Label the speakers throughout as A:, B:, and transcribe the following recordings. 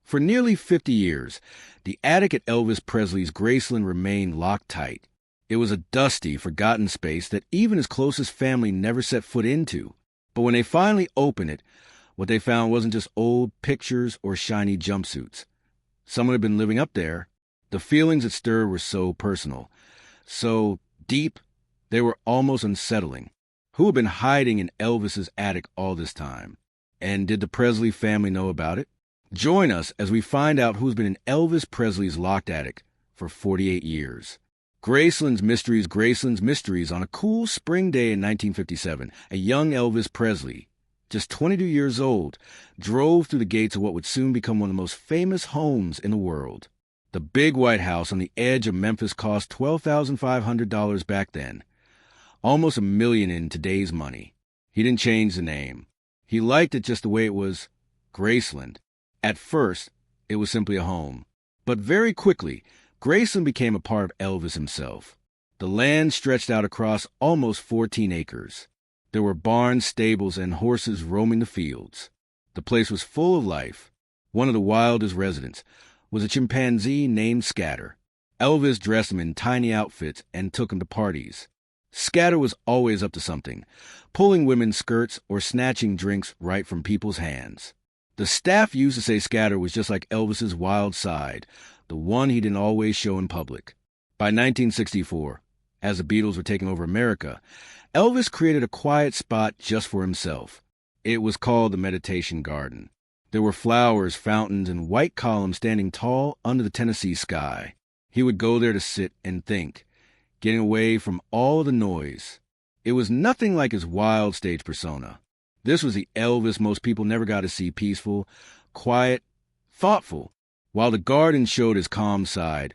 A: For nearly 50 years, the attic at Elvis Presley's Graceland remained locked tight. It was a dusty, forgotten space that even his closest family never set foot into. But when they finally opened it, what they found wasn't just old pictures or shiny jumpsuits. Someone had been living up there. The feelings it stirred were so personal, so deep, they were almost unsettling. Who had been hiding in Elvis's attic all this time? And did the Presley family know about it? Join us as we find out who's been in Elvis Presley's locked attic for 48 years. Graceland's Mysteries on a cool spring day in 1957. A young Elvis Presley, just 22 years old, drove through the gates of what would soon become one of the most famous homes in the world. The big white house on the edge of Memphis cost $12,500 back then, almost $1 million in today's money. He didn't change the name. He liked it just the way it was, Graceland. At first, it was simply a home. But very quickly, Graceland became a part of Elvis himself. The land stretched out across almost 14 acres. There were barns, stables, and horses roaming the fields. The place was full of life. One of the wildest residents was a chimpanzee named Scatter. Elvis dressed him in tiny outfits and took him to parties. Scatter was always up to something, pulling women's skirts or snatching drinks right from people's hands. The staff used to say Scatter was just like Elvis's wild side, the one he didn't always show in public. By 1964, as the Beatles were taking over America, Elvis created a quiet spot just for himself. It was called the Meditation Garden. There were flowers, fountains, and white columns standing tall under the Tennessee sky. He would go there to sit and think, getting away from all the noise. It was nothing like his wild stage persona. This was the Elvis most people never got to see, peaceful, quiet, thoughtful. While the garden showed his calm side,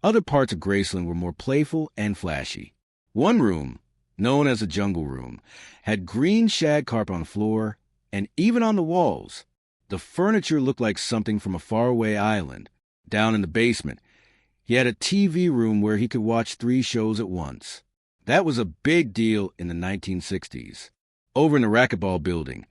A: other parts of Graceland were more playful and flashy. One room, known as the Jungle Room, had green shag carpet on the floor and even on the walls. The furniture looked like something from a faraway island. Down in the basement, he had a TV room where he could watch 3 shows at once. That was a big deal in the 1960s. Over in the racquetball building,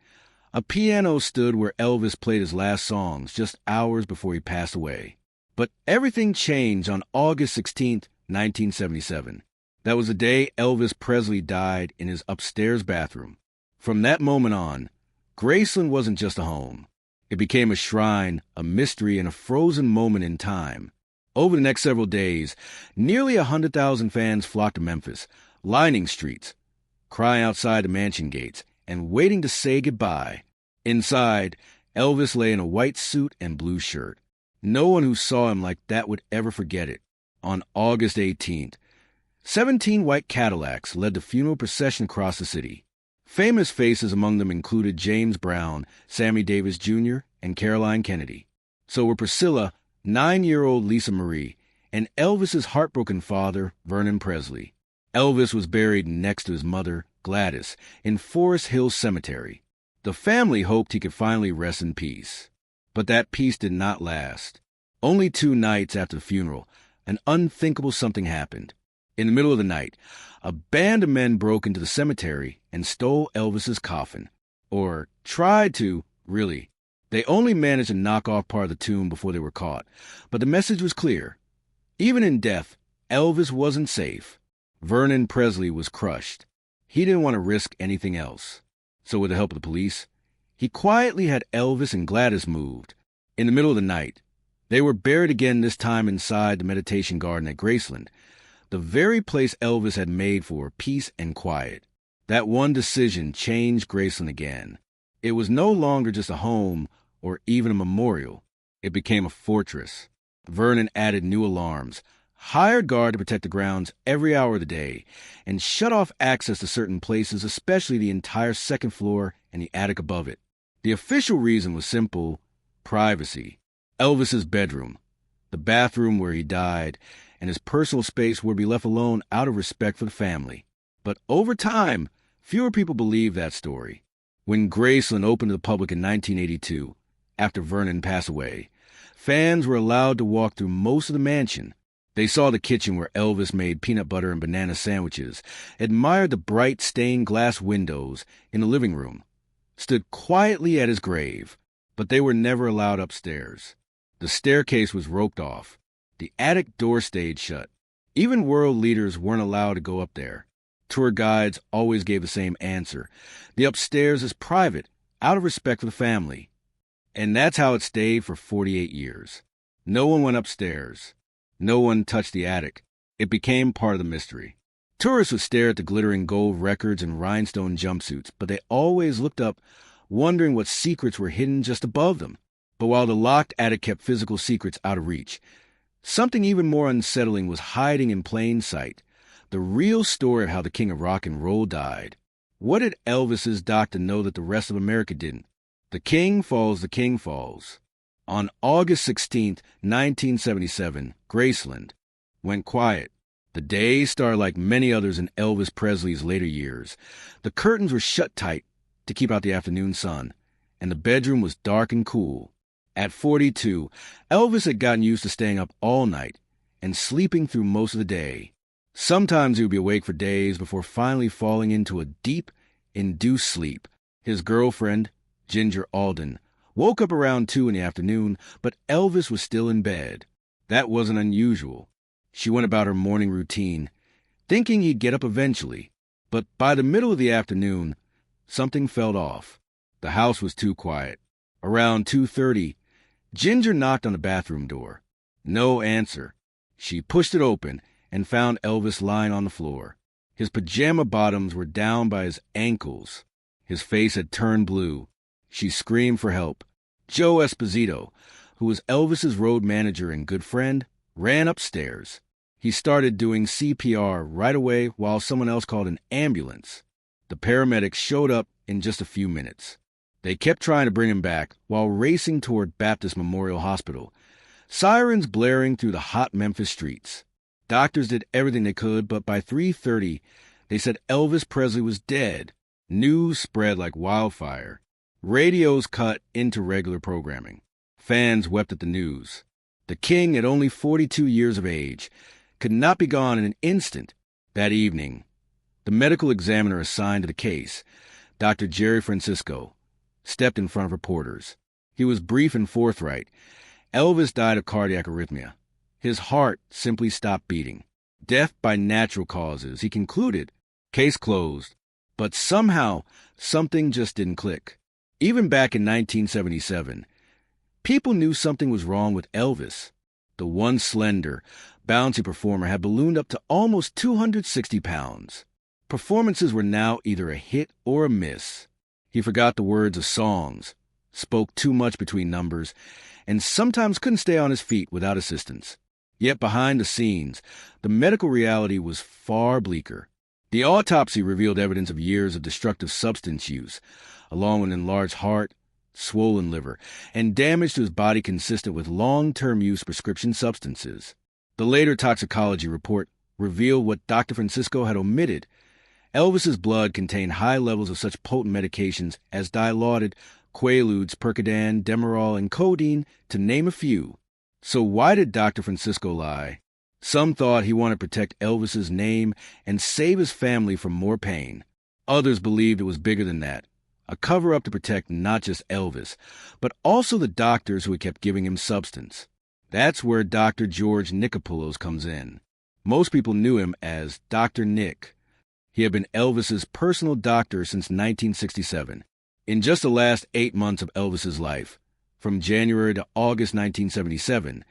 A: a piano stood where Elvis played his last songs just hours before he passed away. But everything changed on August 16, 1977. That was the day Elvis Presley died in his upstairs bathroom. From that moment on, Graceland wasn't just a home. It became a shrine, a mystery, and a frozen moment in time. Over the next several days, nearly 100,000 fans flocked to Memphis, lining streets, crying outside the mansion gates, and waiting to say goodbye. Inside, Elvis lay in a white suit and blue shirt. No one who saw him like that would ever forget it. On August 18th, 17 white Cadillacs led the funeral procession across the city. Famous faces among them included James Brown, Sammy Davis Jr., and Caroline Kennedy. So were Priscilla, 9-year-old Lisa Marie, and Elvis's heartbroken father, Vernon Presley. Elvis was buried next to his mother, Gladys, in Forest Hill Cemetery. The family hoped he could finally rest in peace. But that peace did not last. Only 2 nights after the funeral, an unthinkable something happened. In the middle of the night, a band of men broke into the cemetery and stole Elvis's coffin. Or tried to, really. They only managed to knock off part of the tomb before they were caught. But the message was clear. Even in death, Elvis wasn't safe. Vernon Presley was crushed. He didn't want to risk anything else. So with the help of the police, he quietly had Elvis and Gladys moved. In the middle of the night, they were buried again, this time inside the Meditation Garden at Graceland, the very place Elvis had made for peace and quiet. That one decision changed Graceland again. It was no longer just a home or even a memorial. It became a fortress. Vernon added new alarms, hired guard to protect the grounds every hour of the day, and shut off access to certain places, especially the entire second floor and the attic above it. The official reason was simple: privacy. Elvis's bedroom, the bathroom where he died, and his personal space would be left alone out of respect for the family. But over time, fewer people believed that story. When Graceland opened to the public in 1982, after Vernon passed away, fans were allowed to walk through most of the mansion. They saw the kitchen where Elvis made peanut butter and banana sandwiches, admired the bright stained glass windows in the living room, stood quietly at his grave, but they were never allowed upstairs. The staircase was roped off. The attic door stayed shut. Even world leaders weren't allowed to go up there. Tour guides always gave the same answer. The upstairs is private, out of respect for the family. And that's how it stayed for 48 years. No one went upstairs. No one touched the attic. It became part of the mystery. Tourists would stare at the glittering gold records and rhinestone jumpsuits, but they always looked up, wondering what secrets were hidden just above them. But while the locked attic kept physical secrets out of reach, something even more unsettling was hiding in plain sight. The real story of how the king of rock and roll died. What did Elvis's doctor know that the rest of America didn't? The king falls. On August 16th, 1977, Graceland went quiet. The day started like many others in Elvis Presley's later years. The curtains were shut tight to keep out the afternoon sun, and the bedroom was dark and cool. At 42, Elvis had gotten used to staying up all night and sleeping through most of the day. Sometimes he would be awake for days before finally falling into a deep, induced sleep. His girlfriend, Ginger Alden, woke up around 2 in the afternoon, but Elvis was still in bed. That wasn't unusual. She went about her morning routine, thinking he'd get up eventually. But by the middle of the afternoon, something felt off. The house was too quiet. Around 2:30, Ginger knocked on the bathroom door. No answer. She pushed it open and found Elvis lying on the floor. His pajama bottoms were down by his ankles. His face had turned blue. She screamed for help. Joe Esposito, who was Elvis's road manager and good friend, ran upstairs. He started doing CPR right away while someone else called an ambulance. The paramedics showed up in just a few minutes. They kept trying to bring him back while racing toward Baptist Memorial Hospital, sirens blaring through the hot Memphis streets. Doctors did everything they could, but by 3:30, they said Elvis Presley was dead. News spread like wildfire. Radios cut into regular programming. Fans wept at the news. The king, at only 42 years of age, could not be gone in an instant. That evening, the medical examiner assigned to the case, Dr. Jerry Francisco, stepped in front of reporters. He was brief and forthright. Elvis died of cardiac arrhythmia. His heart simply stopped beating. Death by natural causes, he concluded. Case closed. But somehow, something just didn't click. Even back in 1977, people knew something was wrong with Elvis. The once slender, bouncy performer had ballooned up to almost 260 pounds. Performances were now either a hit or a miss. He forgot the words of songs, spoke too much between numbers, and sometimes couldn't stay on his feet without assistance. Yet behind the scenes, the medical reality was far bleaker. The autopsy revealed evidence of years of destructive substance use, along with an enlarged heart, swollen liver, and damage to his body consistent with long-term use of prescription substances. The later toxicology report revealed what Dr. Francisco had omitted. Elvis's blood contained high levels of such potent medications as Dilaudid, Quaaludes, Percodan, Demerol, and codeine, to name a few. So why did Dr. Francisco lie? Some thought he wanted to protect Elvis's name and save his family from more pain. Others believed it was bigger than that, a cover-up to protect not just Elvis, but also the doctors who had kept giving him substance. That's where Dr. George Nicopolos comes in. Most people knew him as Dr. Nick. He had been Elvis's personal doctor since 1967. In just the last 8 months of Elvis's life, from January to August 1977,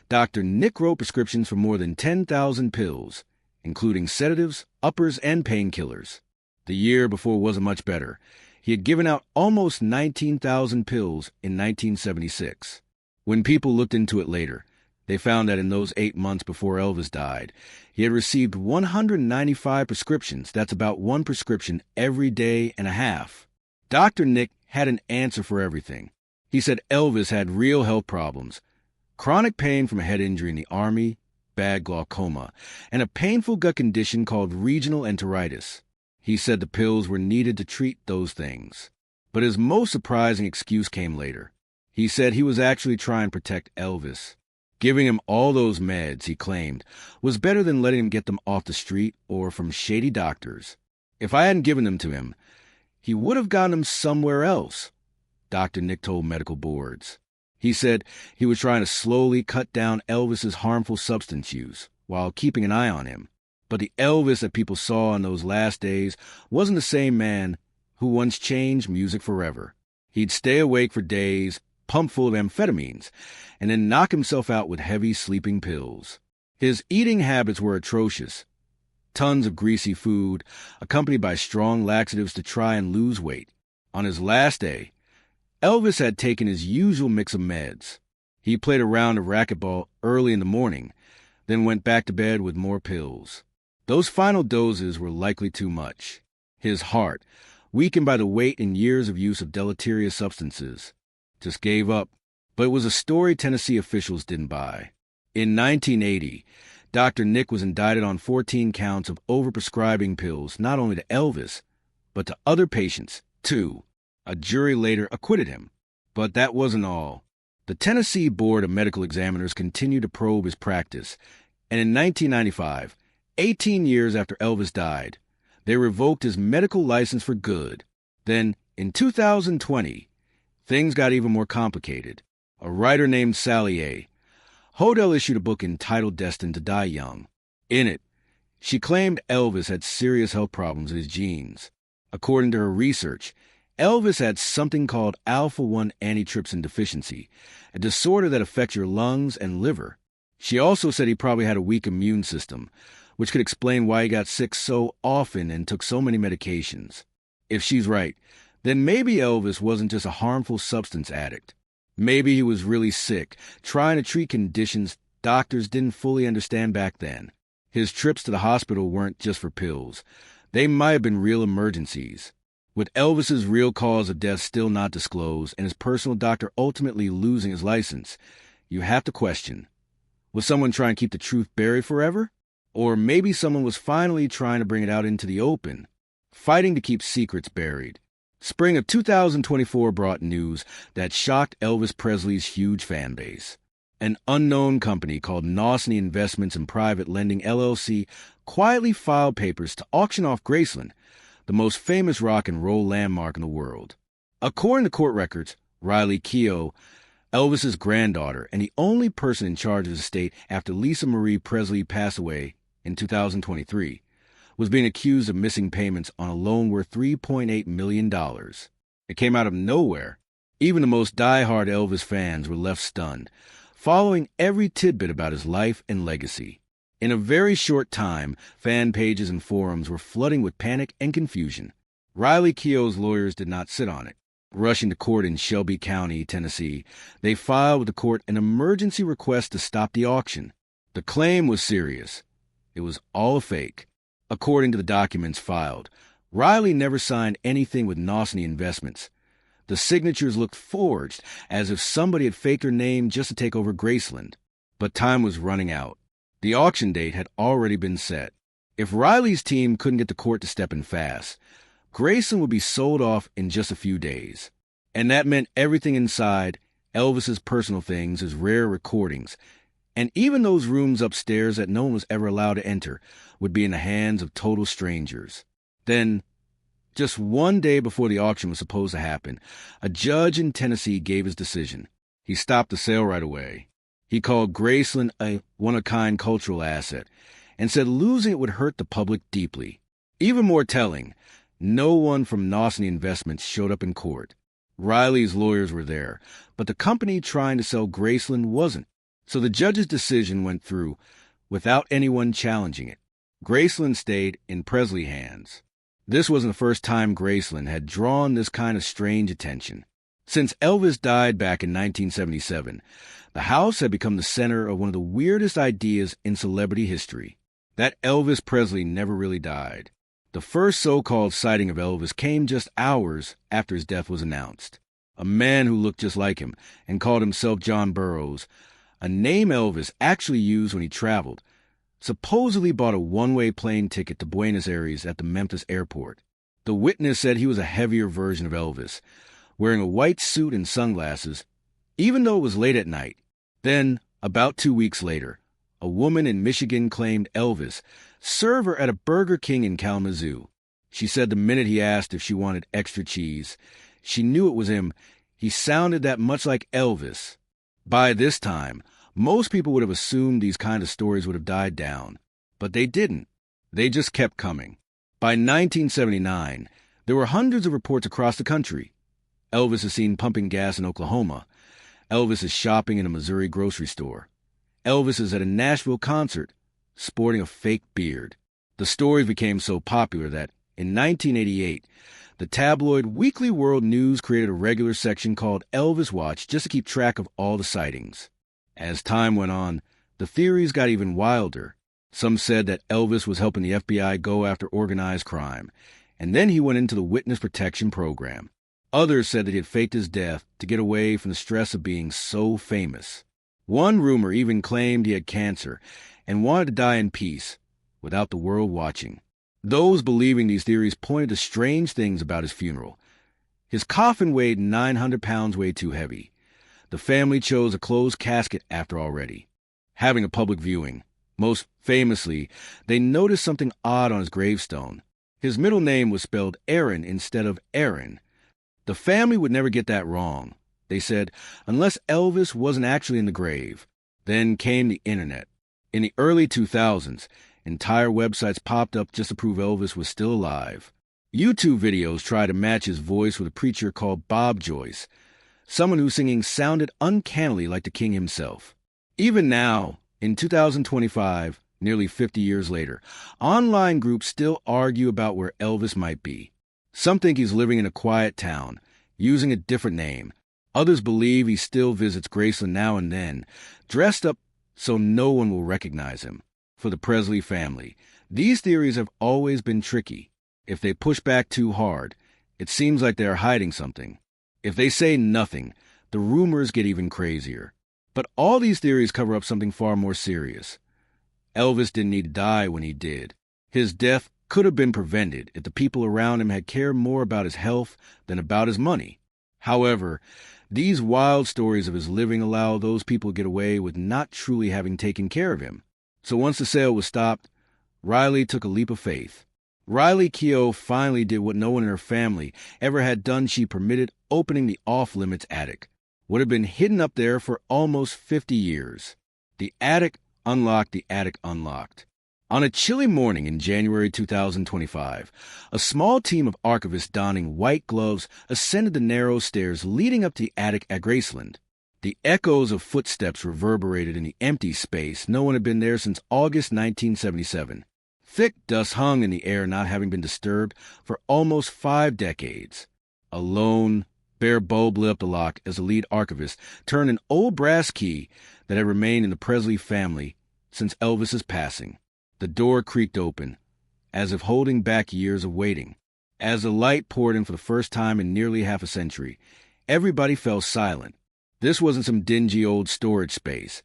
A: Dr. Nick wrote prescriptions for more than 10,000 pills, including sedatives, uppers, and painkillers. The year before wasn't much better. He had given out almost 19,000 pills in 1976. When people looked into it later, they found that in those 8 months before Elvis died, he had received 195 prescriptions. That's about 1 prescription every day and a half. Dr. Nick had an answer for everything. He said Elvis had real health problems, chronic pain from a head injury in the Army, bad glaucoma, and a painful gut condition called regional enteritis. He said the pills were needed to treat those things. But his most surprising excuse came later. He said he was actually trying to protect Elvis. Giving him all those meds, he claimed, was better than letting him get them off the street or from shady doctors. If I hadn't given them to him, he would have gotten them somewhere else, Dr. Nick told medical boards. He said he was trying to slowly cut down Elvis's harmful substance use while keeping an eye on him. But the Elvis that people saw in those last days wasn't the same man who once changed music forever. He'd stay awake for days, pumped full of amphetamines, and then knock himself out with heavy sleeping pills. His eating habits were atrocious. Tons of greasy food, accompanied by strong laxatives to try and lose weight. On his last day, Elvis had taken his usual mix of meds. He played a round of racquetball early in the morning, then went back to bed with more pills. Those final doses were likely too much. His heart, weakened by the weight and years of use of deleterious substances, just gave up. But it was a story Tennessee officials didn't buy. In 1980, Dr. Nick was indicted on 14 counts of overprescribing pills not only to Elvis, but to other patients, too. A jury later acquitted him. But that wasn't all. The Tennessee Board of Medical Examiners continued to probe his practice, and in 1995, 18 years after Elvis died, they revoked his medical license for good. Then, in 2020, things got even more complicated. A writer named Sally A. Hodel issued a book entitled Destined to Die Young. In it, she claimed Elvis had serious health problems in his genes. According to her research, Elvis had something called alpha-1 antitrypsin deficiency, a disorder that affects your lungs and liver. She also said he probably had a weak immune system, which could explain why he got sick so often and took so many medications. If she's right, then maybe Elvis wasn't just a harmful substance addict. Maybe he was really sick, trying to treat conditions doctors didn't fully understand back then. His trips to the hospital weren't just for pills. They might have been real emergencies. With Elvis's real cause of death still not disclosed and his personal doctor ultimately losing his license, you have to question, was someone trying to keep the truth buried forever? Or maybe someone was finally trying to bring it out into the open, fighting to keep secrets buried. Spring of 2024 brought news that shocked Elvis Presley's huge fan base. An unknown company called Nosny Investments and Private Lending LLC quietly filed papers to auction off Graceland, the most famous rock and roll landmark in the world. According to court records, Riley Keough, Elvis's granddaughter and the only person in charge of his estate after Lisa Marie Presley passed away in 2023, was being accused of missing payments on a loan worth $3.8 million. It came out of nowhere. Even the most die-hard Elvis fans were left stunned, following every tidbit about his life and legacy. In a very short time, fan pages and forums were flooding with panic and confusion. Riley Keough's lawyers did not sit on it. Rushing to court in Shelby County, Tennessee, they filed with the court an emergency request to stop the auction. The claim was serious. It was all a fake. According to the documents filed, Riley never signed anything with Nosny Investments. The signatures looked forged, as if somebody had faked her name just to take over Graceland. But time was running out. The auction date had already been set. If Riley's team couldn't get the court to step in fast, Graceland would be sold off in just a few days. And that meant everything inside, Elvis's personal things, his rare recordings, and even those rooms upstairs that no one was ever allowed to enter, would be in the hands of total strangers. Then, just one day before the auction was supposed to happen, a judge in Tennessee gave his decision. He stopped the sale right away. He called Graceland a one-of-a-kind cultural asset and said losing it would hurt the public deeply. Even more telling, no one from Nosny Investments showed up in court. Riley's lawyers were there, but the company trying to sell Graceland wasn't. So the judge's decision went through without anyone challenging it. Graceland stayed in Presley hands. This wasn't the first time Graceland had drawn this kind of strange attention. Since Elvis died back in 1977, the house had become the center of one of the weirdest ideas in celebrity history, that Elvis Presley never really died. The first so-called sighting of Elvis came just hours after his death was announced. A man who looked just like him and called himself John Burroughs, a name Elvis actually used when he traveled, supposedly bought a one-way plane ticket to Buenos Aires at the Memphis airport. The witness said he was a heavier version of Elvis, wearing a white suit and sunglasses, even though it was late at night. Then, about 2 weeks later, a woman in Michigan claimed Elvis served her at a Burger King in Kalamazoo. She said the minute he asked if she wanted extra cheese, she knew it was him. He sounded that much like Elvis By this time, most people would have assumed these kind of stories would have died down, but they didn't. They just kept coming. By 1979, there were hundreds of reports across the country. Elvis is seen pumping gas in Oklahoma. Elvis is shopping in a Missouri grocery store. Elvis is at a Nashville concert, sporting a fake beard. The stories became so popular that, in 1988, the tabloid Weekly World News created a regular section called Elvis Watch just to keep track of all the sightings. As time went on, the theories got even wilder. Some said that Elvis was helping the FBI go after organized crime, and then he went into the witness protection program. Others said that he had faked his death to get away from the stress of being so famous. One rumor even claimed he had cancer and wanted to die in peace, without the world watching. Those believing these theories pointed to strange things about his funeral. His coffin weighed 900 pounds, way too heavy. The family chose a closed casket after already, having a public viewing. Most famously, they noticed something odd on his gravestone. His middle name was spelled Aaron instead of Aaron. The family would never get that wrong. They said, unless Elvis wasn't actually in the grave. Then came the internet. In the early 2000s, entire websites popped up just to prove Elvis was still alive. YouTube videos tried to match his voice with a preacher called Bob Joyce, someone whose singing sounded uncannily like the king himself. Even now, in 2025, nearly 50 years later, online groups still argue about where Elvis might be. Some think he's living in a quiet town, using a different name. Others believe he still visits Graceland now and then, dressed up so no one will recognize him. For the Presley family, these theories have always been tricky. If they push back too hard, it seems like they are hiding something. If they say nothing, the rumors get even crazier. But all these theories cover up something far more serious. Elvis didn't need to die when he did. His death could have been prevented if the people around him had cared more about his health than about his money. However, these wild stories of his living allow those people to get away with not truly having taken care of him. So once the sale was stopped, Riley took a leap of faith. Riley Keough finally did what no one in her family ever had done. She permitted opening the off-limits attic, what had been hidden up there for almost 50 years. The attic unlocked the attic unlocked. On a chilly morning in January 2025, a small team of archivists donning white gloves ascended the narrow stairs leading up to the attic at Graceland. The echoes of footsteps reverberated in the empty space. No one had been there since August 1977. Thick dust hung in the air, not having been disturbed for almost 5 decades. A lone, bare bulb lit up the lock as the lead archivist turned an old brass key that had remained in the Presley family since Elvis's passing. The door creaked open, as if holding back years of waiting. As the light poured in for the first time in nearly half a century, everybody fell silent. This wasn't some dingy old storage space.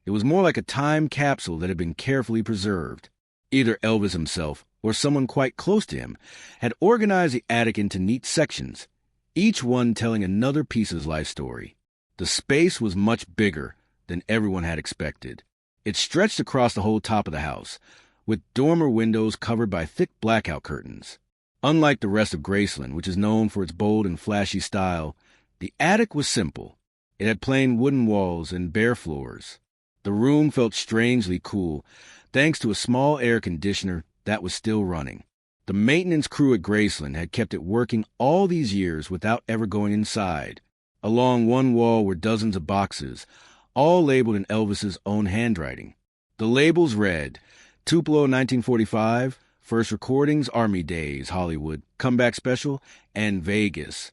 A: It was more like a time capsule that had been carefully preserved. Either Elvis himself, or someone quite close to him, had organized the attic into neat sections, each one telling another piece of his life story. The space was much bigger than everyone had expected. It stretched across the whole top of the house, with dormer windows covered by thick blackout curtains. Unlike the rest of Graceland, which is known for its bold and flashy style, the attic was simple. It had plain wooden walls and bare floors. The room felt strangely cool, thanks to a small air conditioner that was still running. The maintenance crew at Graceland had kept it working all these years without ever going inside. Along one wall were dozens of boxes, all labeled in Elvis's own handwriting. The labels read, Tupelo 1945, First Recordings, Army Days, Hollywood, Comeback Special, and Vegas.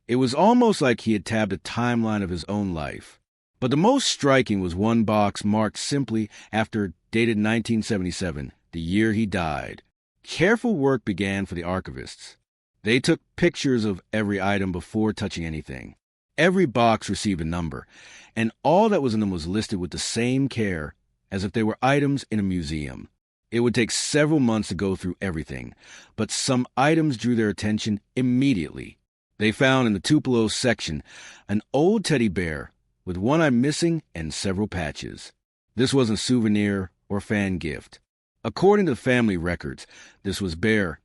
A: It was almost like he had tabbed a timeline of his own life. But the most striking was one box marked simply after, dated 1977, the year he died. Careful work began for the archivists. They took pictures of every item before touching anything. Every box received a number, and all that was in them was listed with the same care as if they were items in a museum. It would take several months to go through everything, but some items drew their attention immediately. They found in the Tupelo section an old teddy bear with one eye missing and several patches. This wasn't a souvenir or fan gift. According to the family records, this was Bear,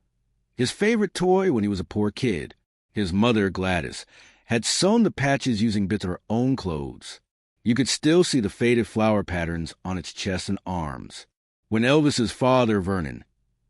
A: his favorite toy when he was a poor kid. His mother, Gladys, had sewn the patches using bits of her own clothes. You could still see the faded flower patterns on its chest and arms. When Elvis's father, Vernon,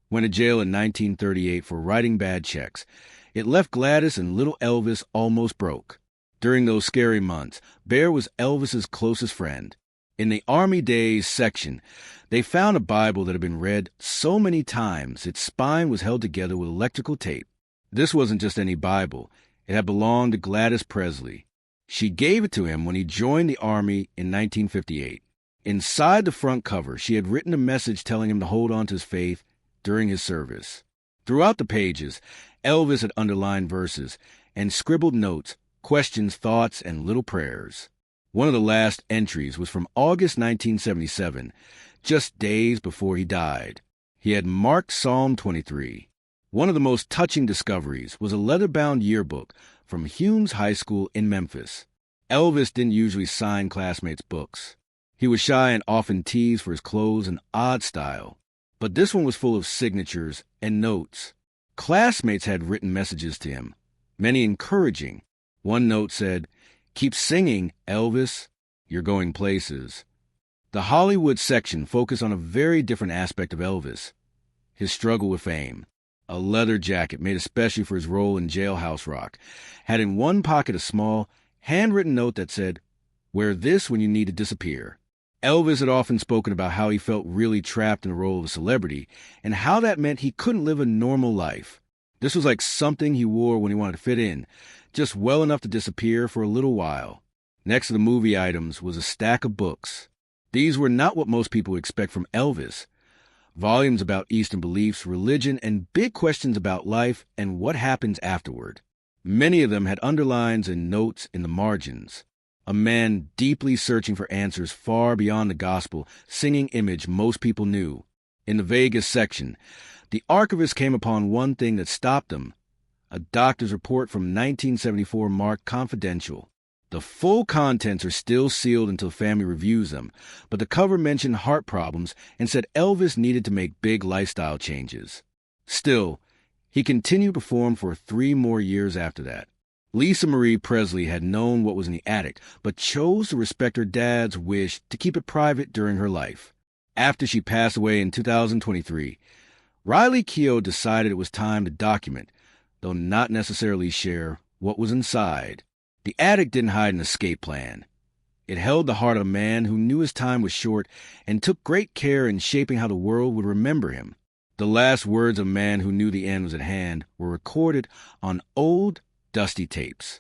A: went to jail in 1938 for writing bad checks, it left Gladys and little Elvis almost broke. During those scary months, Bear was Elvis's closest friend. In the Army Days section, they found a Bible that had been read so many times its spine was held together with electrical tape. This wasn't just any Bible. It had belonged to Gladys Presley. She gave it to him when he joined the Army in 1958. Inside the front cover, she had written a message telling him to hold on to his faith during his service. Throughout the pages, Elvis had underlined verses and scribbled notes, questions, thoughts, and little prayers. One of the last entries was from August 1977, just days before he died. He had marked Psalm 23. One of the most touching discoveries was a leather-bound yearbook from Humes High School in Memphis. Elvis didn't usually sign classmates' books. He was shy and often teased for his clothes and odd style. But this one was full of signatures and notes. Classmates had written messages to him, many encouraging. One note said, "Keep singing, Elvis. You're going places." The Hollywood section focused on a very different aspect of Elvis, his struggle with fame. A leather jacket made especially for his role in Jailhouse Rock had in one pocket a small, handwritten note that said, "Wear this when you need to disappear." Elvis had often spoken about how he felt really trapped in the role of a celebrity and how that meant he couldn't live a normal life. This was like something he wore when he wanted to fit in, just well enough to disappear for a little while. Next to the movie items was a stack of books. These were not what most people expect from Elvis. Volumes about Eastern beliefs, religion, and big questions about life and what happens afterward. Many of them had underlines and notes in the margins. A man deeply searching for answers far beyond the gospel, singing image most people knew. In the Vegas section, the archivist came upon one thing that stopped him. A doctor's report from 1974 marked confidential. The full contents are still sealed until family reviews them, but the cover mentioned heart problems and said Elvis needed to make big lifestyle changes. Still, he continued to perform for 3 more years after that. Lisa Marie Presley had known what was in the attic, but chose to respect her dad's wish to keep it private during her life. After she passed away in 2023, Riley Keough decided it was time to document, though not necessarily share, what was inside. The attic didn't hide an escape plan. It held the heart of a man who knew his time was short and took great care in shaping how the world would remember him. The last words of a man who knew the end was at hand were recorded on old, dusty tapes.